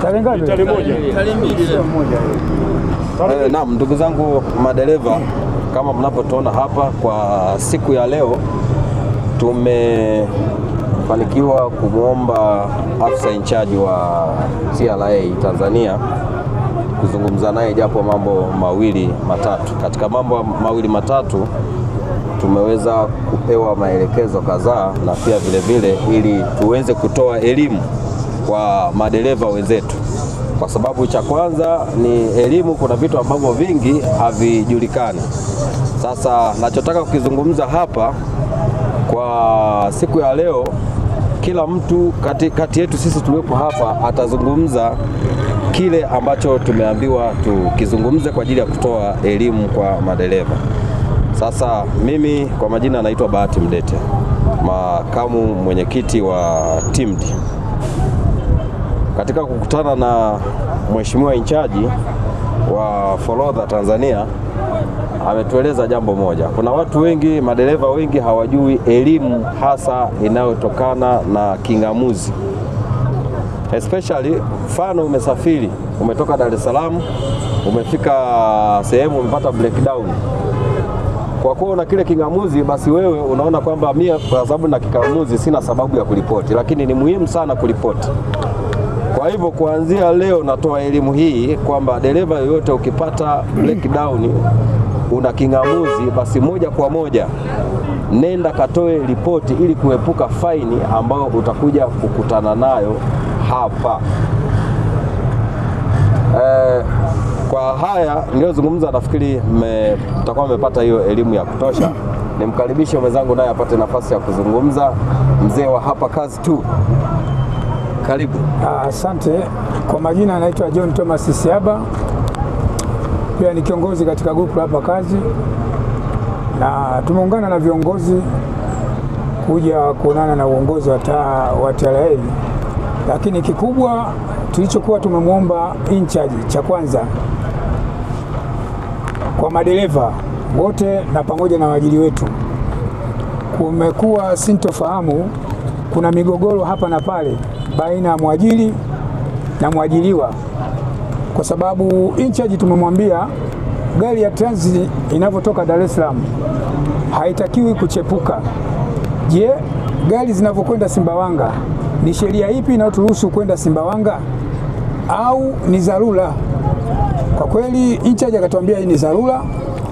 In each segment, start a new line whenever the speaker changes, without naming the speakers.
Tarehe ngapi?
Tarehe moja.
Naam, ndugu zangu madereva, kama mnapotuona hapa kwa siku ya leo, tumefanikiwa kumwomba afisa in charge wa TRA Tanzania kuzungumza naye japo mambo mawili matatu. Katika mambo mawili matatu tumeweza kupewa maelekezo kadhaa, na pia vile vile ili tuweze kutoa elimu kwa madereva wenzetu, kwa sababu cha kwanza ni elimu. Kuna vitu ambavyo vingi havijulikani. Sasa nachotaka kukizungumza hapa kwa siku ya leo, kila mtu kati yetu sisi tuliopo hapa atazungumza kile ambacho tumeambiwa tukizungumze kwa ajili ya kutoa elimu kwa madereva. Sasa mimi kwa majina naitwa Bahati Mdete, makamu mwenyekiti wa TIMD. Katika kukutana na mheshimiwa in charge wa forodha Tanzania, ametueleza jambo moja. Kuna watu wengi, madereva wengi hawajui elimu hasa inayotokana na kingamuzi. Especially mfano umesafiri, umetoka Dar es Salaam, umefika sehemu umepata breakdown. Kwa kuwa una kile kingamuzi, basi wewe unaona kwamba mimi kwa sababu na kingamuzi sina sababu ya kulipoti, lakini ni muhimu sana kulipoti. Kwa hivyo kuanzia leo natoa elimu hii kwamba dereva yoyote ukipata breakdown una kingamuzi, basi moja kwa moja nenda katoe ripoti ili kuepuka faini ambayo utakuja kukutana nayo hapa. Kwa haya niliyozungumza, nafikiri mtakuwa mmepata hiyo elimu ya kutosha. Nimkaribishe mwenzangu naye apate nafasi ya kuzungumza, mzee wa hapa kazi tu. Karibu.
Asante. Kwa majina anaitwa John Thomas Siaba, pia ni kiongozi katika grupu hapa kazi, na tumeungana na viongozi kuja kuonana na uongozi wa TRA, lakini kikubwa tulichokuwa tumemwomba in charge, cha kwanza kwa madereva wote na pamoja na waajiri wetu, kumekuwa sintofahamu, kuna migogoro hapa na pale baina ya mwajiri na mwajiriwa, kwa sababu in charge tumemwambia gari ya transit inavyotoka Dar es Salaam haitakiwi kuchepuka. Je, gari zinavyokwenda Simbawanga ni sheria ipi inayoturuhusu kwenda Simbawanga au ni dharura? Kwa kweli in charge akatuambia hii ni dharura,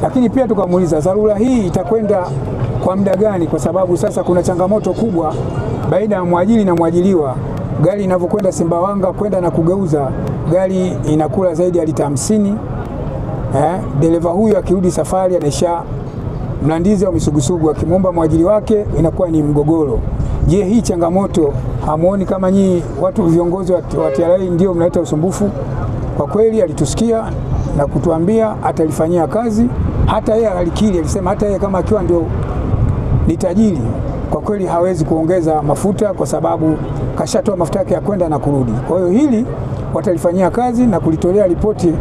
lakini pia tukamuuliza dharura hii itakwenda kwa muda gani, kwa sababu sasa kuna changamoto kubwa baina ya mwajiri na mwajiriwa. Gari inavyokwenda Simbawanga kwenda na kugeuza, gari inakula zaidi ya lita 50. Dereva huyu akirudi safari anaisha mlandizi au misugusugu, akimwomba mwajiri wake inakuwa ni mgogoro. Je, hii changamoto hamuoni kama nyinyi watu viongozi wa TRA ndio mnaleta usumbufu? Kwa kweli alitusikia na kutuambia atalifanyia kazi. Hata yeye alikiri, alisema hata yeye kama akiwa ndio ni tajiri, kwa kweli hawezi kuongeza mafuta kwa sababu kashatoa mafuta yake ya kwenda na kurudi. Kwa hiyo hili watalifanyia kazi na kulitolea ripoti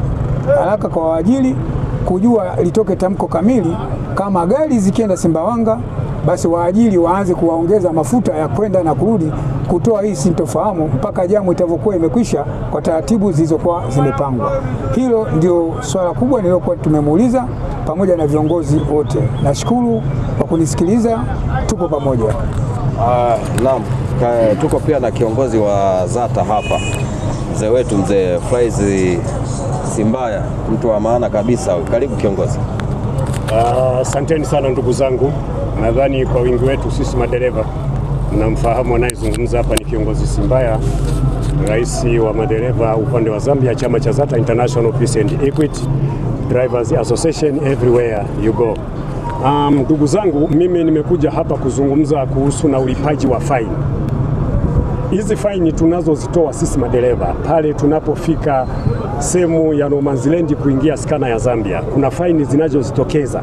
haraka kwa waajiri, kujua litoke tamko kamili kama gari zikienda Simbawanga basi waajiri waanze kuwaongeza mafuta ya kwenda na kurudi, kutoa hii sintofahamu mpaka jamu itavyokuwa imekwisha kwa taratibu zilizokuwa zimepangwa. Hilo ndio swala kubwa nililokuwa tumemuuliza pamoja na viongozi wote. Nashukuru kwa kunisikiliza, tuko pamoja.
Naam, tuko pia na kiongozi wa ZATA hapa, mzee wetu mzee Faiz Simbaya, mtu wa maana kabisa. Karibu kiongozi.
Asanteni sana ndugu zangu. Nadhani kwa wingi wetu sisi madereva mnamfahamu anayezungumza hapa ni kiongozi Simbaya, rais wa madereva upande wa Zambia, chama cha ZATA, International Peace and Equity Drivers Association, everywhere you go. Ndugu zangu, mimi nimekuja hapa kuzungumza kuhusu na ulipaji wa faini. Hizi faini tunazozitoa sisi madereva pale tunapofika sehemu ya Nomanzilendi kuingia skana ya Zambia, kuna faini zinazojitokeza.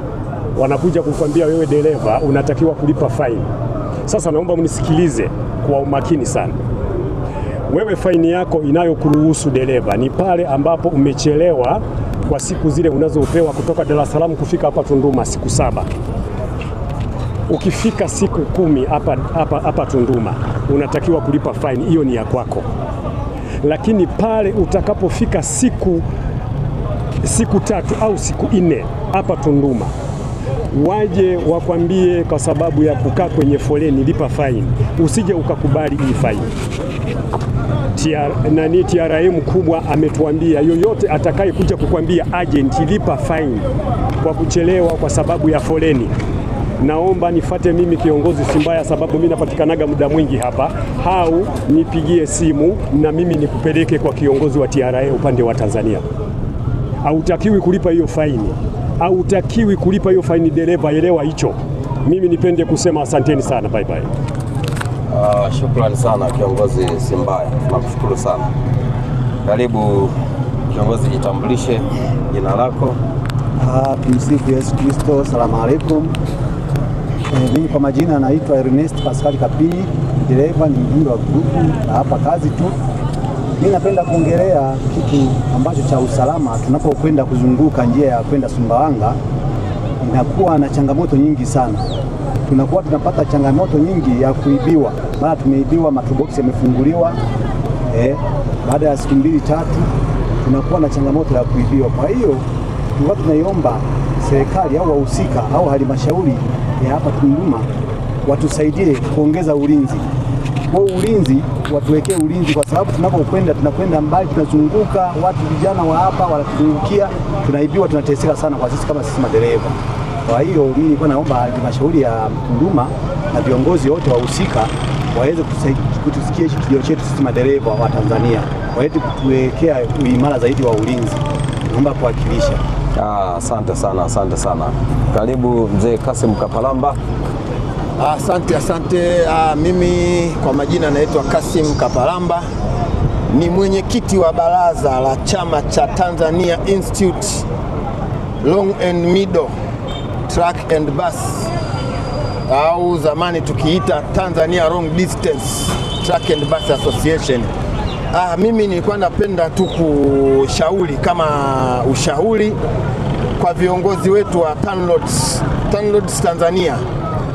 Wanakuja kukwambia wewe dereva unatakiwa kulipa faini. Sasa naomba mnisikilize kwa umakini sana. Wewe faini yako inayokuruhusu dereva ni pale ambapo umechelewa kwa siku zile unazopewa kutoka Dar es Salaam kufika hapa Tunduma siku 7. Ukifika siku 10 hapa Tunduma unatakiwa kulipa faini, hiyo ni ya kwako. lakini pale utakapofika siku 3 au siku 4 hapa Tunduma, waje wakwambie kwa sababu ya kukaa kwenye foleni lipa faini, usije ukakubali hii faini. TRA mkubwa ametuambia yoyote atakaye kuja kukwambia agent lipa faini kwa kuchelewa kwa sababu ya foleni, naomba nifate mimi kiongozi Simbaya, sababu mimi napatikanaga muda mwingi hapa, au nipigie simu na mimi nikupeleke kwa kiongozi wa TRA upande wa Tanzania. Hautakiwi kulipa hiyo faini, hautakiwi kulipa hiyo faini dereva, elewa hicho. Mimi nipende kusema asanteni sana, bye bye.
Shukrani sana kiongozi Simbaya, nakushukuru sana. Karibu kiongozi, jitambulishe jina lako.
Tumsifu Yesu Kristo. Salamu alaikum. Mimi kwa majina naitwa Ernest Pascal Kapini, dereva, ni mjumbe wa grupu na hapa kazi tu. Mimi napenda kuongelea kitu ambacho cha usalama. Tunapokwenda kuzunguka njia ya kwenda Sumbawanga, inakuwa na changamoto nyingi sana. Tunakuwa tunapata changamoto nyingi ya kuibiwa. Mara tumeibiwa, matobox yamefunguliwa. Baada ya siku 2-3 tunakuwa na changamoto ya kuibiwa. Kwa hiyo tulikuwa tunaiomba serikali au wahusika au halmashauri ya hapa Tunduma watusaidie kuongeza ulinzi. Kwa ulinzi watuwekee ulinzi, kwa sababu tunakwenda mbali, tunazunguka, watu vijana wa hapa wanatuzungukia, tunaibiwa, tunateseka sana kwa sisi kama sisi madereva. Kwa hiyo mimi nilikuwa naomba halmashauri ya Tunduma na viongozi wote wahusika waweze kutusikia kilio chetu sisi madereva wa Tanzania, waweze kutuwekea uimara zaidi wa ulinzi. Naomba kuwakilisha.
Asante sana, asante sana. Karibu mzee Kasim Kapalamba.
Asante. Mimi kwa majina naitwa Kasim Kapalamba, ni mwenyekiti wa baraza la chama cha Tanzania Institute Long and Middle Truck and Bus, au zamani tukiita Tanzania Long Distance Truck and Bus Association. Mimi nilikuwa napenda tu kushauri kama ushauri kwa viongozi wetu wa TANROADS Tanzania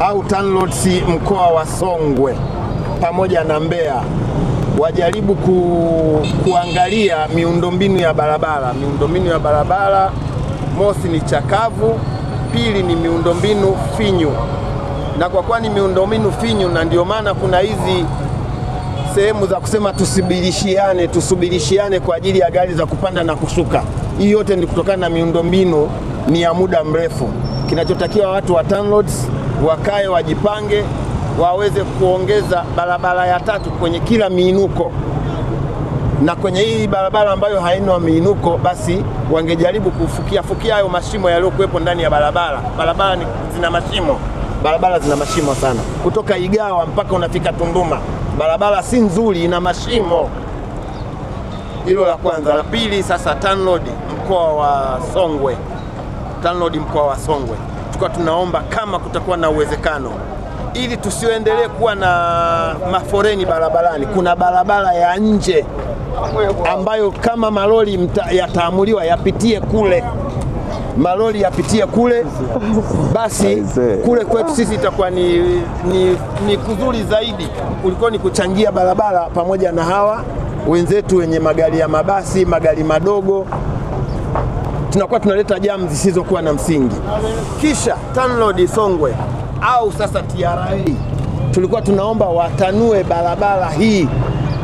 au TANROADS mkoa wa Songwe pamoja na Mbeya, wajaribu kuangalia miundombinu ya barabara. Miundombinu ya barabara, mosi ni chakavu, pili ni miundombinu finyu. Na kwa kuwa ni miundombinu finyu, na ndio maana kuna hizi sehemu za kusema tusubirishiane kwa ajili ya gari za kupanda na kushuka. Hii yote ni kutokana na miundombinu ni ya muda mrefu. Kinachotakiwa watu wa TANROADS wakae, wajipange, waweze kuongeza barabara ya 3 kwenye kila miinuko, na kwenye hii barabara ambayo haina miinuko basi wangejaribu kufukia hayo mashimo yaliyokuwepo ndani ya barabara. Barabara zina mashimo, barabara zina mashimo sana. Kutoka Igawa mpaka unafika Tunduma, barabara si nzuri, ina mashimo. Hilo la kwanza. La pili, sasa TANROADS mkoa wa Songwe, tulikuwa tunaomba kama kutakuwa na uwezekano, ili tusiendelee kuwa na maforeni barabarani, kuna barabara ya nje ambayo kama malori yataamuliwa yapitie kule, malori yapitie kule, basi kule kwetu sisi itakuwa ni kuzuri zaidi kuliko ni kuchangia barabara pamoja na hawa wenzetu wenye magari ya mabasi, magari madogo. Tunakuwa tunaleta jamu zisizokuwa na msingi. Kisha TANROADS Songwe au sasa TRA, tulikuwa tunaomba watanue barabara hii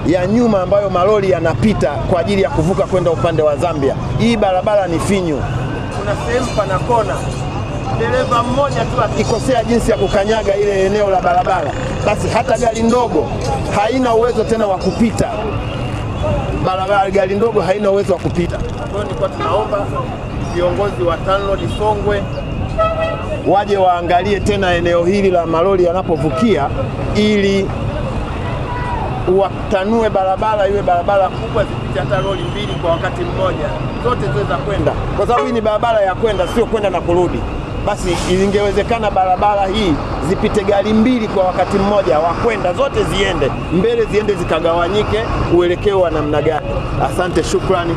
ya nyuma ambayo malori yanapita kwa ajili ya kuvuka kwenda upande wa Zambia. Hii barabara ni finyu, kuna sehemu pana kona, dereva mmoja tu akikosea jinsi ya kukanyaga ile eneo la barabara, basi hata gari ndogo haina uwezo tena wa kupita. Gari ndogo haina uwezo wa kupita. Kwa hiyo nilikuwa tunaomba viongozi wa TANROADS Songwe waje waangalie tena eneo hili la malori yanapovukia, ili watanue barabara iwe barabara kubwa, zipite hata lori 2 kwa wakati mmoja, zote ziweza kwenda, kwa sababu hii ni barabara ya kwenda, sio kwenda na kurudi. Basi ilingewezekana barabara hii zipite gari 2 kwa wakati mmoja, wakwenda zote ziende mbele, ziende zikagawanyike uelekeo wa namna gani. Asante, shukrani,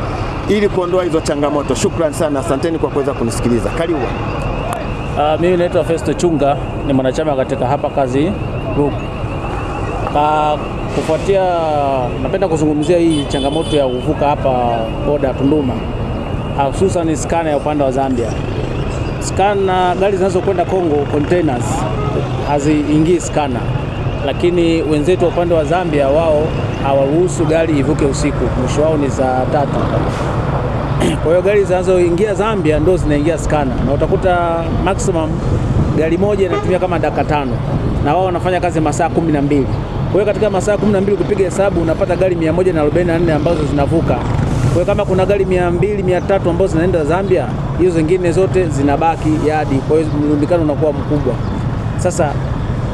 ili kuondoa hizo changamoto. Shukrani sana, asanteni kwa kuweza kunisikiliza. Karibu.
Mimi naitwa Festo Chunga, ni mwanachama katika hapa kazi group. Kufuatia, napenda kuzungumzia hii changamoto ya kuvuka hapa boda Tunduma, hususan skana ya upande wa Zambia. Skana, gari zinazokwenda Kongo containers haziingii skana, lakini wenzetu wa upande wa Zambia wao hawaruhusu gari ivuke usiku, mwisho wao ni saa 3. Kwa hiyo gari zinazoingia Zambia ndio zinaingia skana, na utakuta maximum gari moja inatumia kama dakika 5, na wao wanafanya kazi masaa 12. Kwa hiyo katika masaa 12 kupiga hesabu unapata gari 144 ambazo zinavuka. Kwa hiyo kama kuna gari 200, 300 ambazo zinaenda Zambia, hizo zingine zote zinabaki yadi. Kwa hiyo mlundikano unakuwa mkubwa. Sasa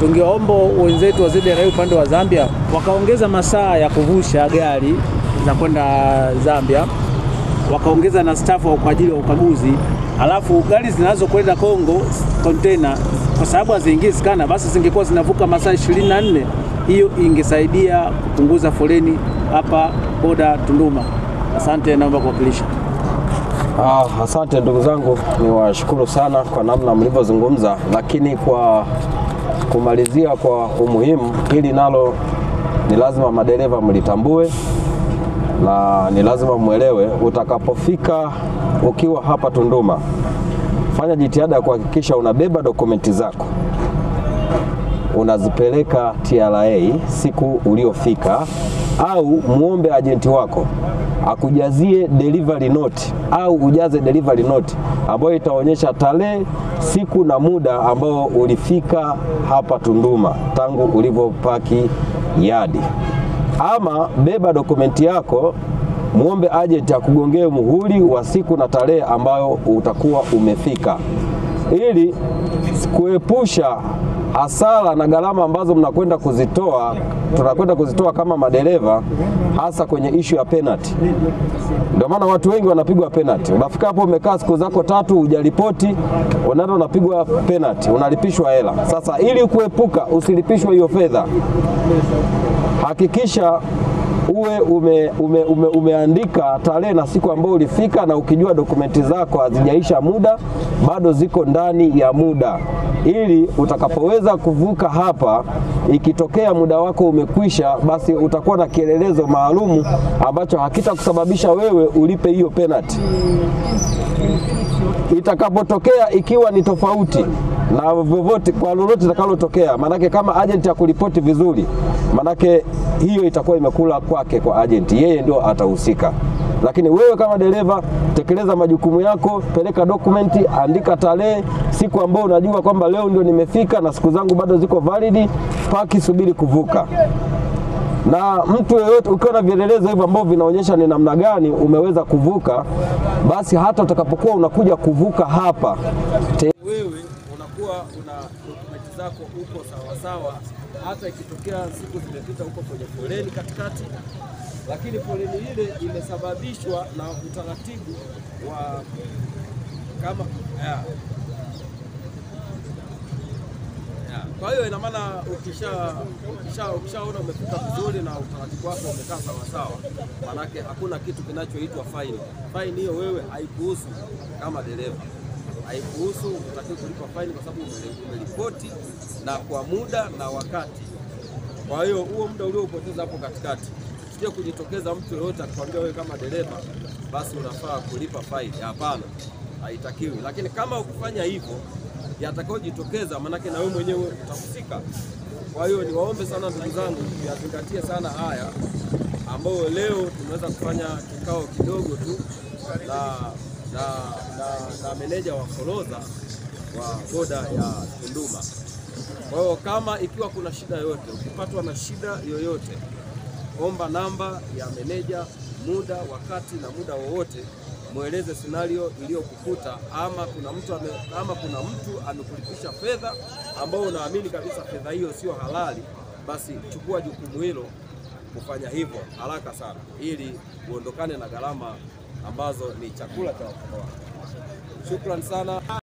tungeomba wenzetu wa ZRA upande wa Zambia wakaongeza masaa ya kuvusha gari za kwenda Zambia, wakaongeza na staff kwa ajili ya ukaguzi. Alafu gari zinazokwenda Kongo container, kwa sababu haziingii skana, basi zingekuwa zinavuka masaa 24. Hiyo ingesaidia kupunguza foleni hapa boda Tunduma. Asante, naomba kuwakilisha.
Asante ndugu zangu, niwashukuru sana kwa namna mlivyozungumza, lakini kwa kumalizia kwa umuhimu, hili nalo ni lazima madereva mlitambue na ni lazima muelewe. Utakapofika ukiwa hapa Tunduma, fanya jitihada ya kuhakikisha unabeba dokumenti zako, unazipeleka TRA siku uliofika, au muombe ajenti wako akujazie delivery note au ujaze delivery note ambayo itaonyesha tarehe, siku na muda ambao ulifika hapa Tunduma tangu ulivyopaki yadi. Ama beba dokumenti yako, muombe agent akugongee muhuri wa siku na tarehe ambayo utakuwa umefika, ili kuepusha hasara na gharama ambazo tunakwenda kuzitoa kama madereva, hasa kwenye issue ya penalty. Ndio maana watu wengi wanapigwa penalty. Unafika hapo umekaa siku zako 3 hujaripoti, unaenda unapigwa penalty, unalipishwa hela. Sasa ili kuepuka usilipishwe hiyo fedha, hakikisha umeandika tarehe na siku ambayo ulifika, na ukijua dokumenti zako hazijaisha muda, bado ziko ndani ya muda, ili utakapoweza kuvuka hapa, ikitokea muda wako umekwisha, basi utakuwa na kielelezo maalumu ambacho hakitakusababisha wewe ulipe hiyo penalty. Itakapotokea ikiwa ni tofauti na vyovyote, kwa lolote itakalotokea, manake kama agent ya kuripoti vizuri, manake hiyo itakuwa imekula kwake kwa agent, yeye ndio atahusika. Lakini wewe kama dereva, tekeleza majukumu yako, peleka dokumenti, andika tarehe, siku ambayo unajua kwamba leo ndio nimefika na siku zangu bado ziko valid, paki, subiri kuvuka. Na mtu yeyote ukiwa na vielelezo hivyo ambavyo vinaonyesha ni namna gani umeweza kuvuka, basi hata utakapokuwa unakuja kuvuka hapa, wewe unakuwa una dokumenti zako uko sawa, hata ikitokea siku zimepita huko kwenye foleni katikati, lakini foleni ile imesababishwa na utaratibu wa kama Kwa hiyo ina maana ukishaona umefika vizuri na utaratibu wako umekaa sawa, manake hakuna kitu kinachoitwa faini. Faini hiyo wewe haikuhusu kama dereva, haikuhusu, utakiwa kulipa faini kwa sababu umeripoti na kwa muda na wakati. Kwa hiyo huo muda uliopoteza hapo katikati, sio kujitokeza mtu yoyote akwambia wewe kama dereva basi unafaa kulipa faini. Hapana, haitakiwi. Lakini kama ukufanya hivyo, yatakayojitokeza manake na wewe mwenyewe utahusika. Kwa hiyo niwaombe sana ndugu zangu, yazingatie sana haya ambayo leo tumeweza kufanya kikao kidogo tu na meneja wa forodha wa boda ya Tunduma. Kwa hiyo kama ikiwa kuna shida yoyote, ukipatwa na shida yoyote, omba namba ya meneja, muda, wakati na muda wowote, mueleze scenario iliyokukuta, ama kuna mtu amekulipisha fedha ambao unaamini kabisa fedha hiyo sio halali, basi chukua jukumu hilo kufanya hivyo haraka sana, ili uondokane na gharama ambazo ni chakula cha watoto wako. Shukrani sana.